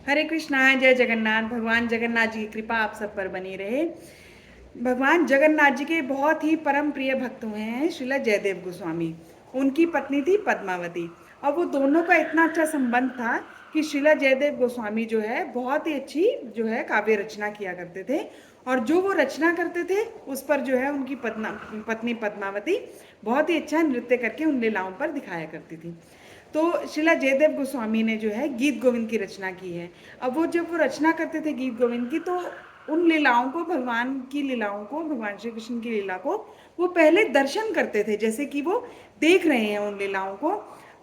हरे कृष्णा, जय जगन्नाथ। भगवान जगन्नाथ जी की कृपा आप सब पर बनी रहे। भगवान जगन्नाथ जी के बहुत ही परम प्रिय भक्त हुए हैं श्रीला जयदेव गोस्वामी। उनकी पत्नी थी पद्मावती, और वो दोनों का इतना अच्छा संबंध था कि श्रीला जयदेव गोस्वामी जो है बहुत ही अच्छी जो है काव्य रचना किया करते थे। और जो वो रचना करते थे उस पर जो है उनकी पत्नी पद्मावती बहुत ही अच्छा नृत्य करके उन लीलाओं पर दिखाया करती थी। तो श्रीला जयदेव गोस्वामी ने जो है गीत गोविंद की रचना की है। अब वो जब वो रचना करते थे गीत गोविंद की, तो उन लीलाओं को, भगवान की लीलाओं को, भगवान श्री कृष्ण की लीला को वो पहले दर्शन करते थे, जैसे कि वो देख रहे हैं उन लीलाओं को,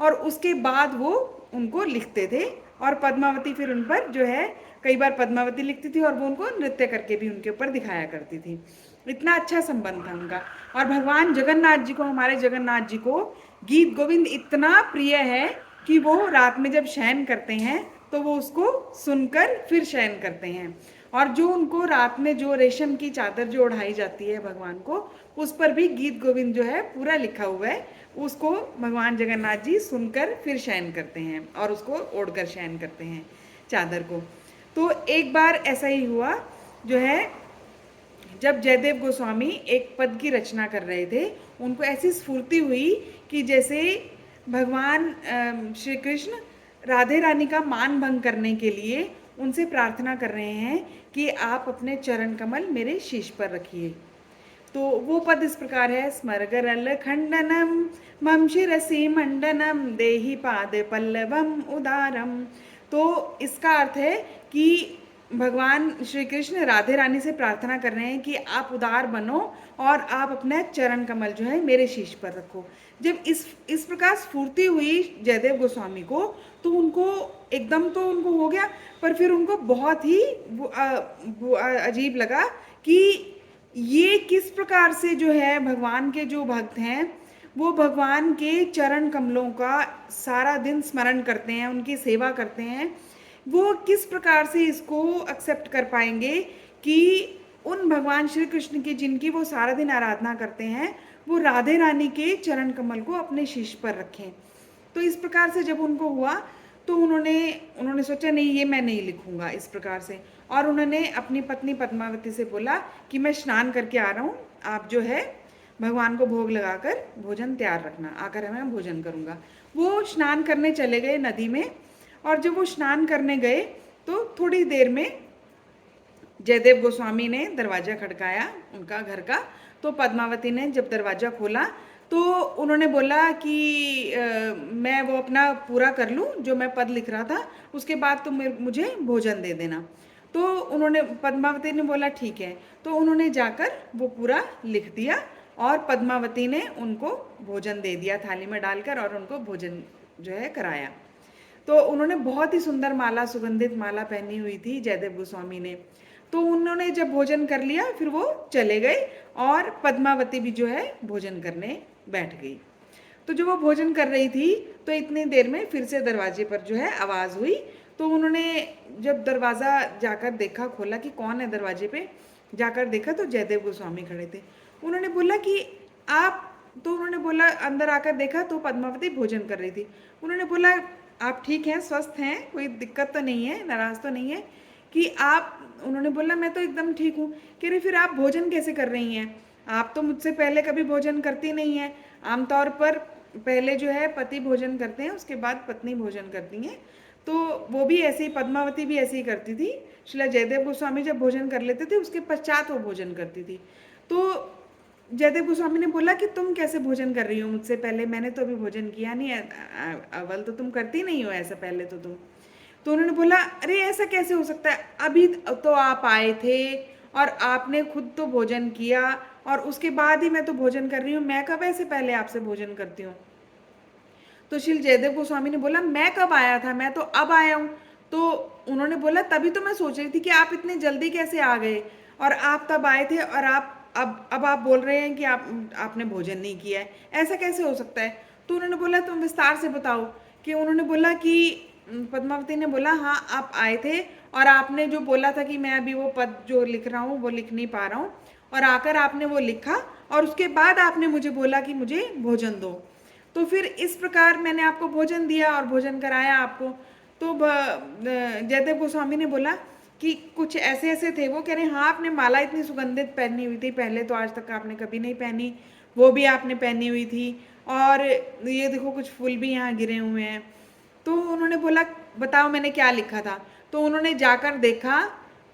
और उसके बाद वो उनको लिखते थे। और पद्मावती फिर उन पर जो है, कई बार पद्मावती लिखती थी और वो उनको नृत्य करके भी उनके ऊपर दिखाया करती थी। इतना अच्छा संबंध था उनका। और भगवान जगन्नाथ जी को, हमारे जगन्नाथ जी को गीत गोविंद इतना प्रिय है कि वो रात में जब शयन करते हैं तो वो उसको सुनकर फिर शयन करते हैं। और जो उनको रात में जो रेशम की चादर जो ओढ़ाई जाती है भगवान को, उस पर भी गीत गोविंद जो है पूरा लिखा हुआ है। उसको भगवान जगन्नाथ जी सुनकर फिर शयन करते हैं और उसको ओढ़कर शयन करते हैं चादर को। तो एक बार ऐसा ही हुआ जो है, जब जयदेव गोस्वामी एक पद की रचना कर रहे थे, उनको ऐसी स्फूर्ति हुई कि जैसे भगवान श्री कृष्ण राधे रानी का मान भंग करने के लिए उनसे प्रार्थना कर रहे हैं कि आप अपने चरण कमल मेरे शीश पर रखिए। तो वो पद इस प्रकार है, स्मरगरल खंडनम मम शिरसि मंडनम देहि पाद पल्लवम उदारम। तो इसका अर्थ है कि भगवान श्री कृष्ण राधे रानी से प्रार्थना कर रहे हैं कि आप उदार बनो और आप अपना चरण कमल जो है मेरे शीश पर रखो। जब इस प्रकार स्फूर्ति हुई जयदेव गोस्वामी को, तो उनको एकदम तो उनको हो गया, पर फिर उनको बहुत ही अजीब लगा कि ये किस प्रकार से जो है भगवान के जो भक्त हैं वो भगवान के चरण कमलों का सारा दिन स्मरण करते हैं, उनकी सेवा करते हैं। वो किस प्रकार से इसको एक्सेप्ट कर पाएंगे कि उन भगवान श्री कृष्ण की जिनकी वो सारा दिन आराधना करते हैं, वो राधे रानी के चरण कमल को अपने शीश पर रखें। तो इस प्रकार से जब उनको हुआ, तो उन्होंने उन्होंने सोचा नहीं, ये मैं नहीं लिखूंगा इस प्रकार से। और उन्होंने अपनी पत्नी पद्मावती से बोला कि मैं स्नान करके आ रहा हूँ, आप जो है भगवान को भोग लगाकर भोजन तैयार रखना, आकर मैं भोजन करूँगा। वो स्नान करने चले गए नदी में। और जब वो स्नान करने गए तो थोड़ी देर में जयदेव गोस्वामी ने दरवाज़ा खड़काया उनका घर का। तो पद्मावती ने जब दरवाज़ा खोला तो उन्होंने बोला कि मैं वो अपना पूरा कर लूँ जो मैं पद लिख रहा था, उसके बाद तुम मुझे भोजन दे देना। तो उन्होंने, पद्मावती ने बोला ठीक है। तो उन्होंने जाकर वो पूरा लिख दिया और पद्मावती ने उनको भोजन दे दिया थाली में डालकर, और उनको भोजन जो है कराया। तो उन्होंने बहुत ही सुंदर माला, सुगंधित माला पहनी हुई थी जयदेव गोस्वामी ने। तो उन्होंने जब भोजन कर लिया फिर वो चले गए, और पद्मावती भी जो है भोजन करने बैठ गई। तो जब वो भोजन कर रही थी तो इतनी देर में फिर से दरवाजे पर जो है आवाज़ हुई। तो उन्होंने जब दरवाज़ा जाकर देखा, खोला कि कौन है दरवाजे पे, जाकर देखा तो जयदेव गोस्वामी खड़े थे। उन्होंने बोला कि आप, तो उन्होंने बोला, अंदर आकर देखा तो पद्मावती भोजन कर रही थी। उन्होंने बोला आप ठीक हैं, स्वस्थ हैं, कोई दिक्कत तो नहीं है, नाराज़ तो नहीं है कि आप, उन्होंने बोला मैं तो एकदम ठीक हूँ। कह रही फिर आप भोजन कैसे कर रही हैं, आप तो मुझसे पहले कभी भोजन करती नहीं हैं। आमतौर पर पहले जो है पति भोजन करते हैं, उसके बाद पत्नी भोजन करती हैं। तो वो भी ऐसे ही, पद्मावती भी ऐसे ही करती थी। श्रीला जयदेव गोस्वामी जब भोजन कर लेते थे उसके पश्चात वो भोजन करती थी। तो जयदेव गोस्वामी ने बोला कि तुम कैसे भोजन कर रही हो मुझसे पहले, मैंने तो अभी भोजन किया नहीं है, अव्वल तो तुम करती नहीं हो ऐसा पहले तो तुम। तो उन्होंने बोला अरे ऐसा कैसे हो सकता है, अभी तो आप आए थे और आपने खुद तो भोजन किया, और उसके बाद ही मैं तो भोजन कर रही हूँ, मैं कब ऐसे पहले आपसे भोजन करती हूँ। तो श्री जयदेव गोस्वामी ने बोला मैं कब आया था, मैं तो अब आया हूँ। तो उन्होंने बोला तभी तो मैं सोच रही थी कि आप इतने जल्दी कैसे आ गए, और आप तब आए थे और आप अब आप बोल रहे हैं कि आपने भोजन नहीं किया है, ऐसा कैसे हो सकता है। तो उन्होंने बोला तुम विस्तार से बताओ। कि उन्होंने बोला कि पद्मावती ने बोला हाँ आप आए थे और आपने जो बोला था कि मैं अभी वो पद जो लिख रहा हूँ वो लिख नहीं पा रहा हूँ, और आकर आपने वो लिखा और उसके बाद आपने मुझे बोला कि मुझे भोजन दो। तो फिर इस प्रकार मैंने आपको भोजन दिया और भोजन कराया आपको। तो जयदेव गोस्वामी ने बोला कि कुछ ऐसे ऐसे थे। वो कह रहे हाँ, आपने माला इतनी सुगंधित पहनी हुई थी, पहले तो आज तक आपने कभी नहीं पहनी, वो भी आपने पहनी हुई थी, और ये देखो कुछ फूल भी यहाँ गिरे हुए हैं। तो उन्होंने बोला बताओ मैंने क्या लिखा था। तो उन्होंने जाकर देखा,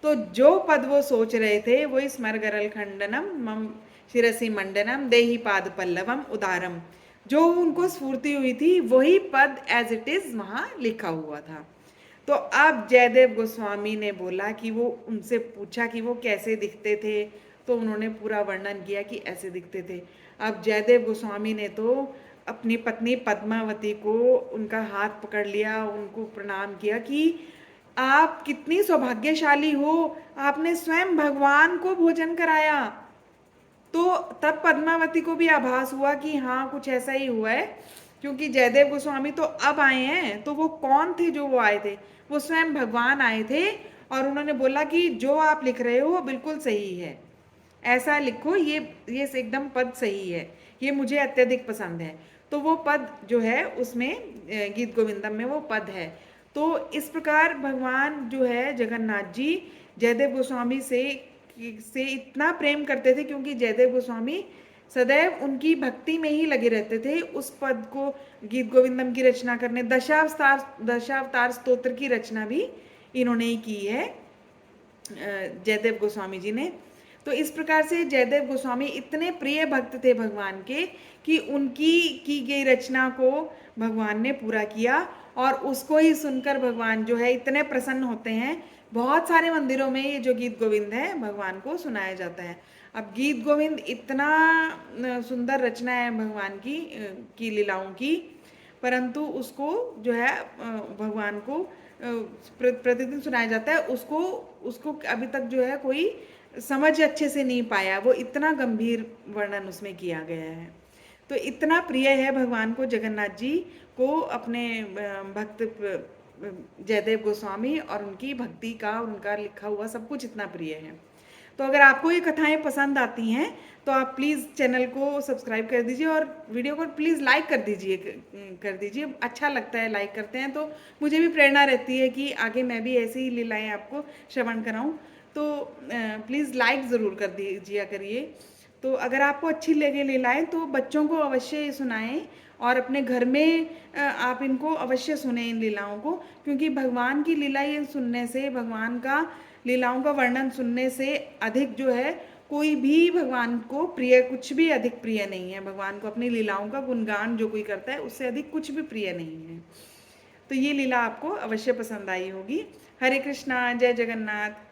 तो जो पद वो सोच रहे थे वही स्मरगरल खंडनम मम शिरसी मंडनम देही पाद पल्लवम उदारम, जो उनको स्फूर्ति हुई थी वही पद एज इट इज वहां लिखा हुआ था। तो अब जयदेव गोस्वामी ने बोला कि वो उनसे पूछा कि वो कैसे दिखते थे, तो उन्होंने पूरा वर्णन किया कि ऐसे दिखते थे। अब जयदेव गोस्वामी ने तो अपनी पत्नी पद्मावती को उनका हाथ पकड़ लिया, उनको प्रणाम किया कि आप कितनी सौभाग्यशाली हो, आपने स्वयं भगवान को भोजन कराया। तो तब पद्मावती को भी आभास हुआ कि हाँ कुछ ऐसा ही हुआ है, क्योंकि जयदेव गोस्वामी तो अब आए हैं, तो वो कौन थे जो वो आए थे, वो स्वयं भगवान आए थे। और उन्होंने बोला कि जो आप लिख रहे हो वो बिल्कुल सही है, ऐसा लिखो, ये एकदम पद सही है, ये मुझे अत्यधिक पसंद है। तो वो पद जो है उसमें गीत गोविंदम में वो पद है। तो इस प्रकार भगवान जो है जगन्नाथ जी जयदेव गोस्वामी से इतना प्रेम करते थे, क्योंकि जयदेव गोस्वामी सदैव उनकी भक्ति में ही लगे रहते थे। उस पद को गीत गोविंदम की रचना करने, दशावतार स्तोत्र की रचना भी इन्होंने ही की है, जयदेव गोस्वामी जी ने। तो इस प्रकार से जयदेव गोस्वामी इतने प्रिय भक्त थे भगवान के कि उनकी की गई रचना को भगवान ने पूरा किया, और उसको ही सुनकर भगवान जो है इतने प्रसन्न होते हैं। बहुत सारे मंदिरों में ये जो गीत गोविंद है भगवान को सुनाया जाता है। अब गीत गोविंद इतना सुंदर रचना है भगवान की लीलाओं की, परंतु उसको जो है भगवान को प्रतिदिन सुनाया जाता है, उसको उसको अभी तक जो है कोई समझ अच्छे से नहीं पाया, वो इतना गंभीर वर्णन उसमें किया गया है। तो इतना प्रिय है भगवान को, जगन्नाथ जी को अपने भक्त जयदेव गोस्वामी और उनकी भक्ति का और उनका लिखा हुआ सब कुछ इतना प्रिय है। तो अगर आपको ये कथाएं पसंद आती हैं तो आप प्लीज़ चैनल को सब्सक्राइब कर दीजिए, और वीडियो को प्लीज़ लाइक कर दीजिए। अच्छा लगता है, लाइक करते हैं तो मुझे भी प्रेरणा रहती है कि आगे मैं भी ऐसी ही लीलाएं आपको श्रवण कराऊं। तो प्लीज़ लाइक ज़रूर कर दीजिए करिए। तो अगर आपको अच्छी लगे लीलाएं तो बच्चों को अवश्य सुनाएं, और अपने घर में आप इनको अवश्य सुने इन लीलाओं को, क्योंकि भगवान की लीला ये सुनने से, भगवान का लीलाओं का वर्णन सुनने से अधिक जो है कोई भी भगवान को प्रिय, कुछ भी अधिक प्रिय नहीं है। भगवान को अपनी लीलाओं का गुणगान जो कोई करता है उससे अधिक कुछ भी प्रिय नहीं है। तो ये लीला आपको अवश्य पसंद आई होगी। हरे कृष्णा, जय जगन्नाथ।